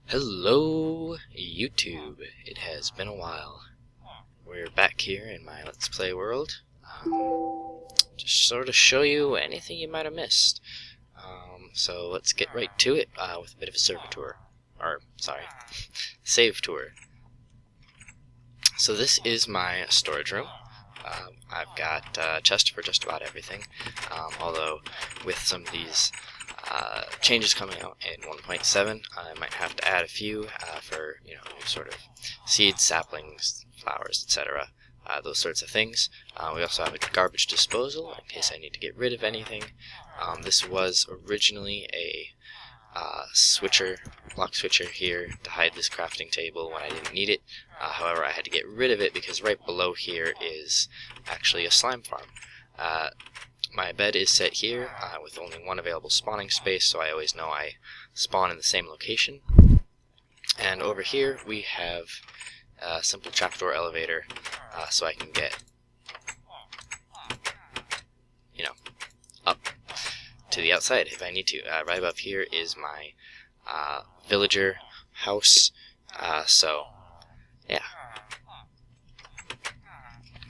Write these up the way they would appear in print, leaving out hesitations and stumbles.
Hello, YouTube. It has been a while. We're back here in my Let's Play world. Just sort of show you anything you might have missed. So let's get right to it with a bit of a server tour. Or, sorry, save tour. So this is my storage room. I've got a chest for just about everything, although with some of these changes coming out in 1.7, I might have to add a few for new sort of seeds, saplings, flowers, etc. Those sorts of things. We also have a garbage disposal in case I need to get rid of anything. This was originally a block switcher here to hide this crafting table when I didn't need it. However, I had to get rid of it because right below here is actually a slime farm. My bed is set here with only one available spawning space, so I always know I spawn in the same location. And over here we have a simple trapdoor elevator, so I can get, up to the outside if I need to. Right above here is my villager house, so yeah.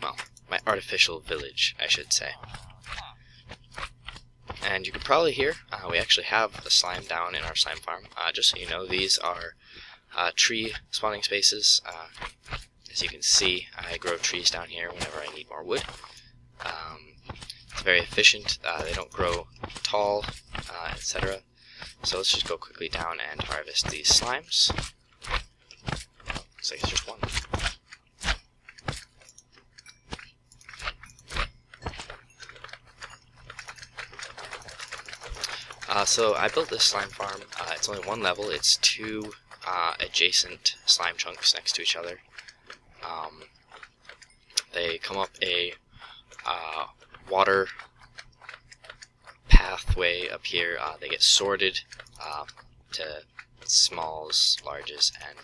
Well, my artificial village, I should say. And you can probably hear, we actually have a slime down in our slime farm. Just so you know, these are tree spawning spaces. As you can see, I grow trees down here whenever I need more wood. It's very efficient. They don't grow tall, etc. So let's just go quickly down and harvest these slimes. Looks like it's just one. So I built this slime farm. It's only one level. It's two adjacent slime chunks next to each other. They come up a water pathway up here. They get sorted to smalls, larges, and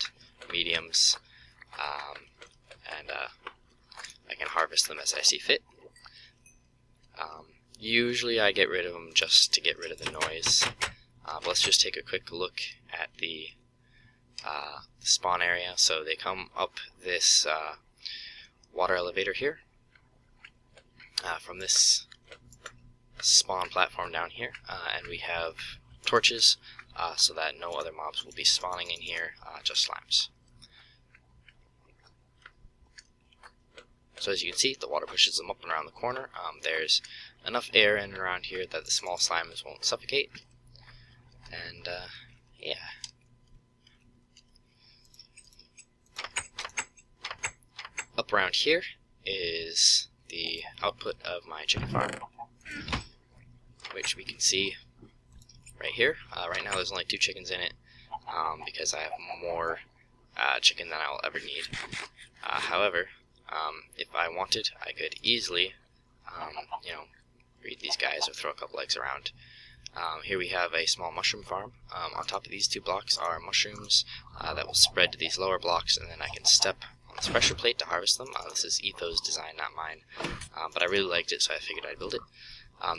mediums, and I can harvest them as I see fit. Usually I get rid of them just to get rid of the noise. But let's just take a quick look at the spawn area. So they come up this water elevator here from this spawn platform down here, and we have torches so that no other mobs will be spawning in here, just slimes. So as you can see, the water pushes them up and around the corner. There's enough air in and around here that the small slimes won't suffocate. And yeah. Up around here is the output of my chicken farm, which we can see right here. Right now there's only 2 chickens in it because I have more chicken than I'll ever need. However, if I wanted, I could easily, breed these guys or throw a couple eggs around. Here we have a small mushroom farm. On top of these 2 blocks are mushrooms that will spread to these lower blocks, and then I can step on this pressure plate to harvest them. This is Etho's design, not mine, but I really liked it, so I figured I'd build it.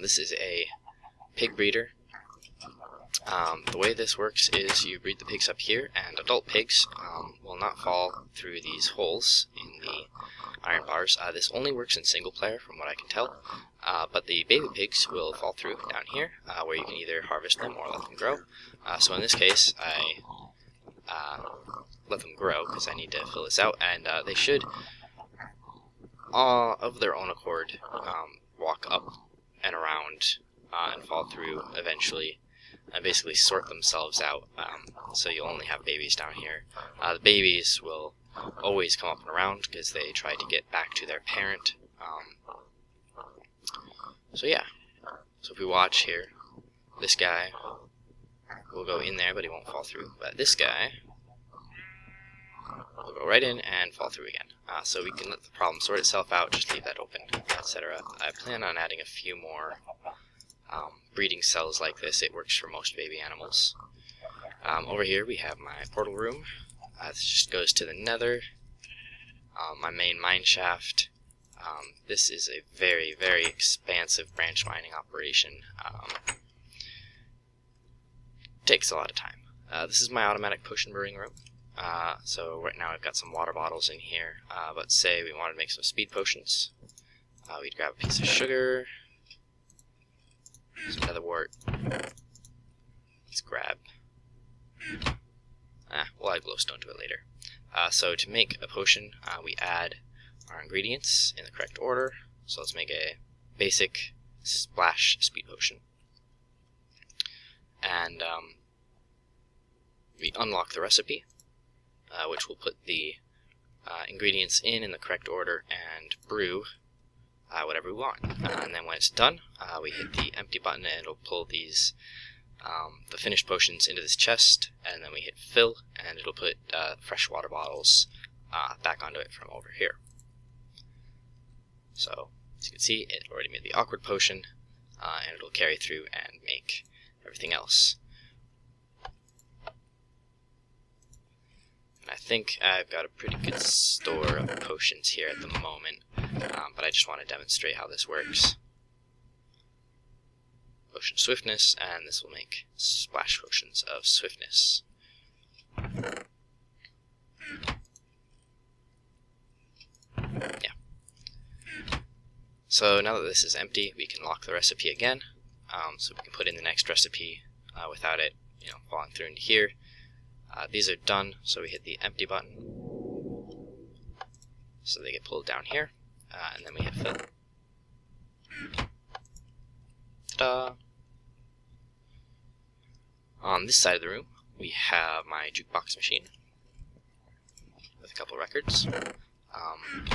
This is a pig breeder. The way this works is you breed the pigs up here, and adult pigs will not fall through these holes in the iron bars. This only works in single player from what I can tell, but the baby pigs will fall through down here, where you can either harvest them or let them grow. So in this case, I let them grow because I need to fill this out, and they should, of their own accord, walk up and around and fall through eventually. And basically sort themselves out, so you'll only have babies down here. The babies will always come up and around because they try to get back to their parent. So yeah, so if we watch here, this guy will go in there, but he won't fall through. But this guy will go right in and fall through again. So we can let the problem sort itself out, just leave that open, etc. I plan on adding a few more breeding cells like this. It works for most baby animals. Over here we have my portal room. This just goes to the nether. My main mine shaft. This is a very, very expansive branch mining operation. Takes a lot of time. This is my automatic potion brewing room. So right now I've got some water bottles in here, but say we wanted to make some speed potions. We'd grab a piece of sugar, some nether wart. Let's grab... we'll add glowstone to it later. So to make a potion, we add our ingredients in the correct order. So let's make a basic splash speed potion. And we unlock the recipe, which will put the ingredients in the correct order and brew whatever we want. And then when it's done, we hit the empty button and it'll pull these the finished potions into this chest, and then we hit fill and it'll put fresh water bottles back onto it from over here. So as you can see, it already made the awkward potion, and it'll carry through and make everything else. And I think I've got a pretty good store of potions here at the moment, but I just want to demonstrate how this works. Potion swiftness, and this will make splash potions of swiftness. Yeah. So now that this is empty, we can lock the recipe again, so we can put in the next recipe without it, falling through into here. These are done, so we hit the empty button, so they get pulled down here, and then we hit fill. Ta-da! On this side of the room, we have my jukebox machine with a couple records.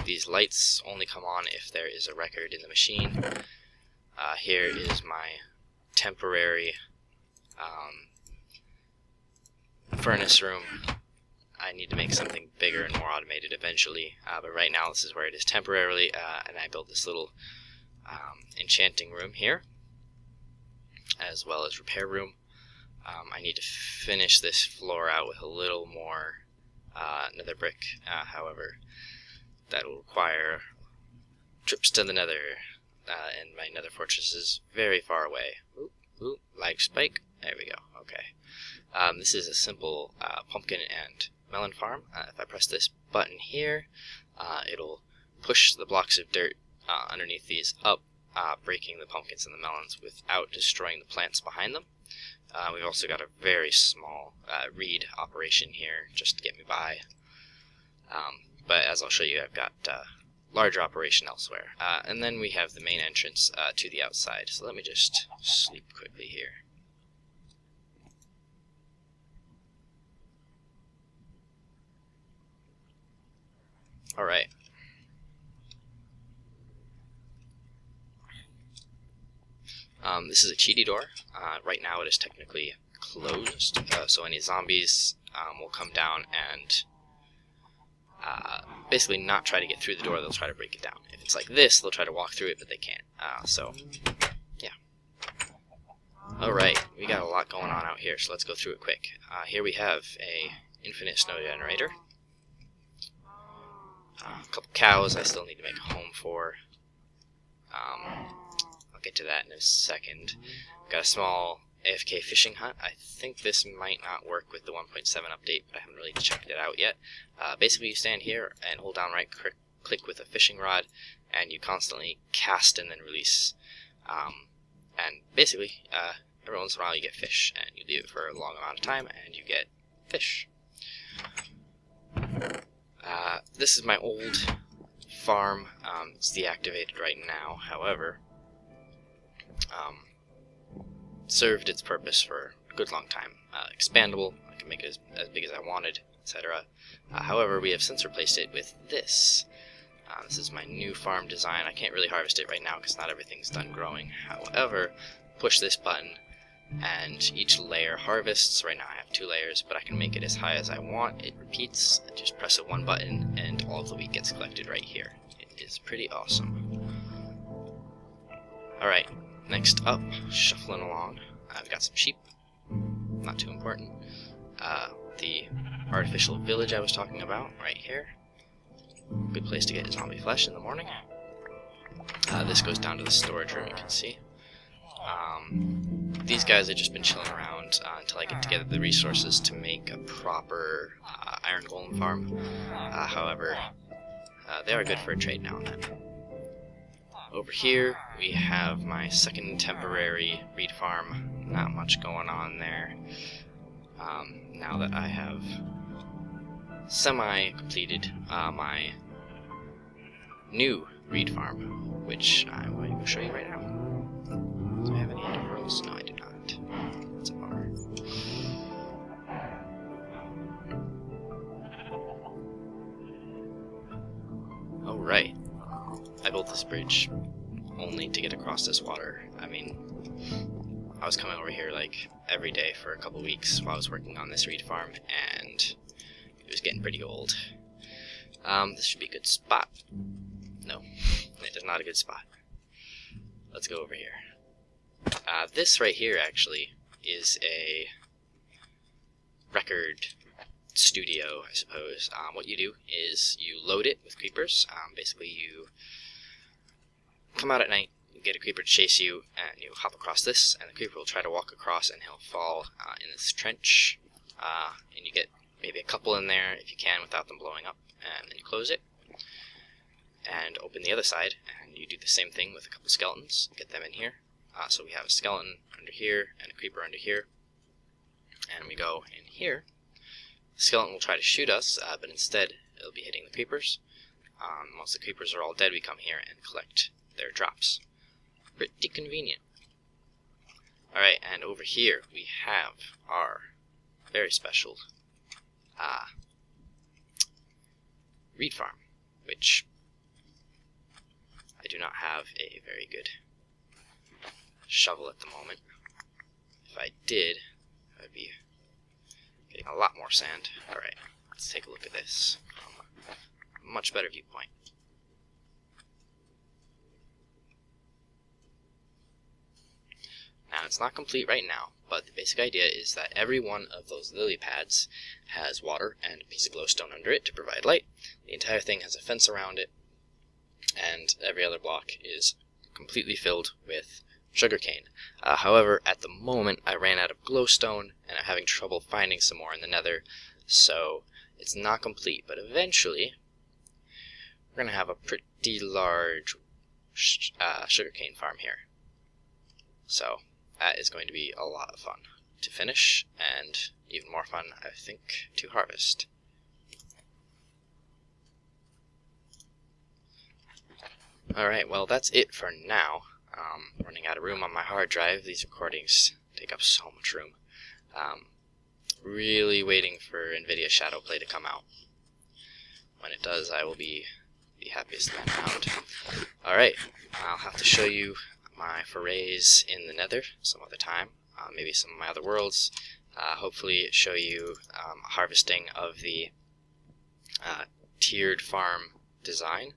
These lights only come on if there is a record in the machine. Here is my temporary furnace room. I need to make something bigger and more automated eventually, but right now this is where it is temporarily, and I built this little enchanting room here, as well as repair room. I need to finish this floor out with a little more nether brick, however, that will require trips to the nether, and my nether fortress is very far away. Ooh, lag spike. There we go, okay. This is a simple pumpkin and melon farm. If I press this button here, it'll push the blocks of dirt underneath these up, breaking the pumpkins and the melons without destroying the plants behind them. We've also got a very small reed operation here just to get me by. But as I'll show you, I've got larger operation elsewhere. And then we have the main entrance to the outside. So let me just sleep quickly here. Alright. This is a cheaty door. Right now it is technically closed, so any zombies will come down and basically not try to get through the door, they'll try to break it down. If it's like this, they'll try to walk through it, but they can't. So, yeah. Alright, we got a lot going on out here, so let's go through it quick. Here we have a infinite snow generator. A couple cows I still need to make a home for. I'll get to that in a second. Got a small AFK fishing hut. I think this might not work with the 1.7 update, but I haven't really checked it out yet. Basically, you stand here and hold down right click with a fishing rod, and you constantly cast and then release. And basically, every once in a while you get fish, and you leave it for a long amount of time, and you get fish. This is my old farm. It's deactivated right now, however, served its purpose for a good long time. Expandable, I can make it as big as I wanted, etc. However, we have since replaced it with this. This is my new farm design. I can't really harvest it right now because not everything's done growing. However, push this button and each layer harvests. Right now I have 2 layers, but I can make it as high as I want. It repeats. I just press it one button and all of the wheat gets collected right here. It is pretty awesome. Alright, next up, shuffling along, I've got some sheep. Not too important. The artificial village I was talking about, right here. Good place to get zombie flesh in the morning. This goes down to the storage room, you can see. These guys have just been chilling around until I get together the resources to make a proper iron golem farm. However, they are good for a trade now and then. Over here, we have my second temporary reed farm. Not much going on there. Now that I have semi-completed my new reed farm, which I'm going to show you right now. Do I have any ender pearls? No, I do not. That's a bummer. Alright. I built this bridge only to get across this water. I mean, I was coming over here like every day for a couple weeks while I was working on this reed farm, and it was getting pretty old. This should be a good spot. No, it is not a good spot. Let's go over here. This right here actually is a record studio, I suppose. What you do is you load it with creepers. Basically, you come out at night, you get a creeper to chase you, and you hop across this, and the creeper will try to walk across, and he'll fall in this trench, and you get maybe a couple in there if you can without them blowing up, and then you close it, and open the other side, and you do the same thing with a couple skeletons, get them in here. So we have a skeleton under here, and a creeper under here, and we go in here. The skeleton will try to shoot us, but instead it'll be hitting the creepers. Once the creepers are all dead, we come here and collect their drops. Pretty convenient. Alright, and over here we have our very special reed farm, which I do not have a very good shovel at the moment. If I did, I would be getting a lot more sand. Alright, let's take a look at this from a much better viewpoint. Now, it's not complete right now, but the basic idea is that every one of those lily pads has water and a piece of glowstone under it to provide light. The entire thing has a fence around it, and every other block is completely filled with sugarcane. However, at the moment, I ran out of glowstone, and I'm having trouble finding some more in the nether, so it's not complete, but eventually we're going to have a pretty large sugarcane farm here. So that is going to be a lot of fun to finish, and even more fun, I think, to harvest. Alright, well, that's it for now. Running out of room on my hard drive. These recordings take up so much room. Really waiting for NVIDIA Shadowplay to come out. When it does, I will be the happiest man around. Alright, I'll have to show you my forays in the nether some other time. Maybe some of my other worlds. Hopefully show you harvesting of the tiered farm design.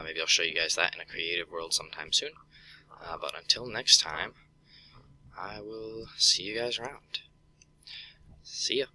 Maybe I'll show you guys that in a creative world sometime soon. But until next time, I will see you guys around. See ya.